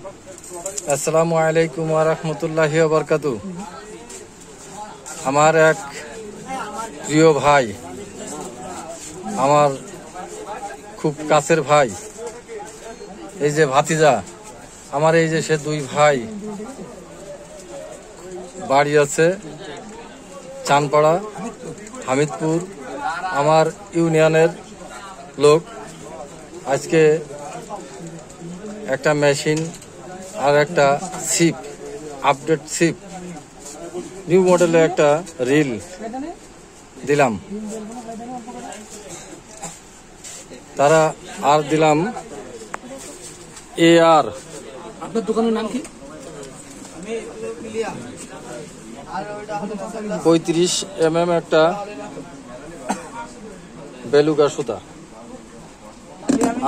আসসালামু আলাইকুম ওয়া রাহমাতুল্লাহি ওয়া বারাকাতুহু। আমার এক প্রিয় ভাই, আমার খুব কাছের ভাই, এই যে ভাতিজা আমার, এই যে সে দুই ভাই, বাড়ি আছে চানপাড়া হামিদপুর, আমার ইউনিয়নের লোক। আজকে একটা মেশিন আর একটা সিপ, আপডেট সিপ, নিউ মডেলের একটা রিল দিলাম। তারা আর দিলাম AR। আপনার দোকানের নাম কি? 35 mm একটা বেলুগা সুতা,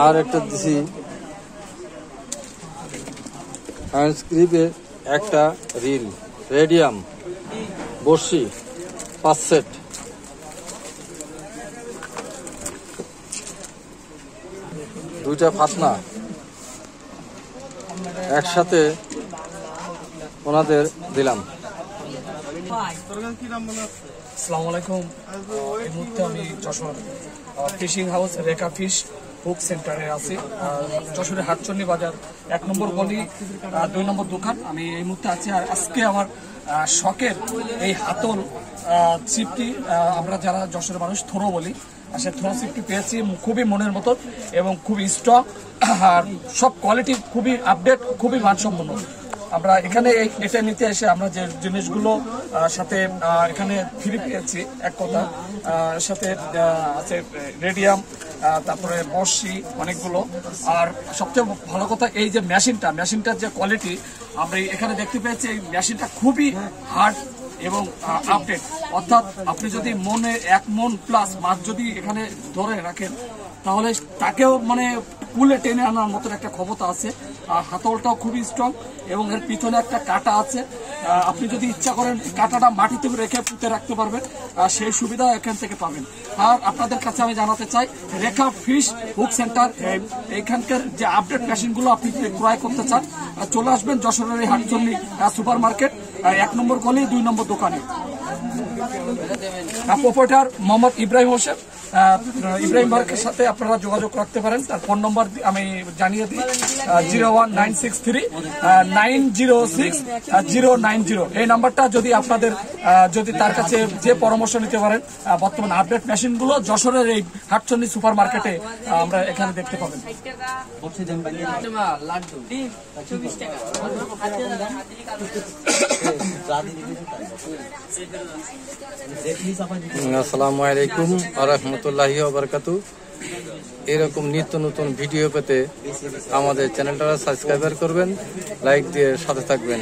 আর একটা দিছি হ্যান্ডস্ক্রিপের একটা রিল, রেডিয়াম বর্ষি 5 সেট। দুইটা ফাতনা একসাথে ওনাদের দিলাম। আসসালামু আলাইকুম। এই মুহূর্তে আমি যশোর ফিশিং হাউস রেখা ফিশ হুক সেন্টারে আছি। যশোরের হাটচন্ডী বাজার 1 নম্বর গলি 2 নম্বর দোকান। আমি এই মুহূর্তে আছি। আর আজকে আমার শখের এই হাতল ছিপটি, আমরা যারা যশোরের মানুষ থ্রো বলি, সে থ্রো ছিপটি পেয়েছি খুবই মনের মতো এবং খুবই স্ট্রং, আর সব কোয়ালিটি খুবই আপডেট, খুবই মানসম্পন্ন। আমরা এখানে এটা নিতে এসে আমরা যে জিনিসগুলো সাথে এখানে ফ্রি পেয়েছি, এক কথা সাথে আছে রেডিয়াম, তারপরে বর্ষি অনেকগুলো। আর সবচেয়ে ভালো কথা এই যে মেশিনটার যে কোয়ালিটি আমরা এখানে দেখতে পেয়েছি, এই মেশিনটা খুবই হার্ড এবং আপডেট। অর্থাৎ আপনি যদি মনে 1 মন প্লাস মাছ যদি এখানে ধরে রাখেন, তাহলে তাকেও মানে কুলে টেনে আনার মতো একটা ক্ষমতা আছে। আর হাতলটাও খুবই স্ট্রং এবং এর পিছনে একটা কাঁটা আছে। আপনি যদি ইচ্ছা করেন কাঁটাটা মাটিতে রেখে পুঁতে রাখতে পারবেন, সেই সুবিধা এখান থেকে পাবেন। আর আপনাদের কাছে আমি জানাতে চাই, রেখা ফিশ হুক সেন্টার এইখানকার যে আপডেট মেশিনগুলো আপনি ক্রয় করতে চান, চলে আসবেন যশোরের এই হাটচন্ডী সুপার মার্কেট 1 নম্বর গলি 2 নম্বর দোকানে। প্রোপাইটার মোহাম্মদ ইব্রাহিম হোসেন। ইব্রাহিম ভাইয়ের সাথে আপনারা যোগাযোগ রাখতে পারেন। তার ফোন নম্বর আমি জানিয়ে দিই, 01963 906 090। এই নাম্বারটা যদি আপনাদের যদি তার কাছে যে পরামর্শ নিতে পারেন, বর্তমান আপডেট মেশিনগুলো যশোরের এই হাটচন্ডী সুপার মার্কেটে আমরা এখানে দেখতে পাবেন। আসসালামু আলাইকুম ওয়া রাহমাতুল্লাহি ওয়া বারাকাতুহু। এরকম নিত্য নতুন ভিডিও পেতে আমাদের চ্যানেলটা সাবস্ক্রাইব করবেন, লাইক দিয়ে সাথে থাকবেন।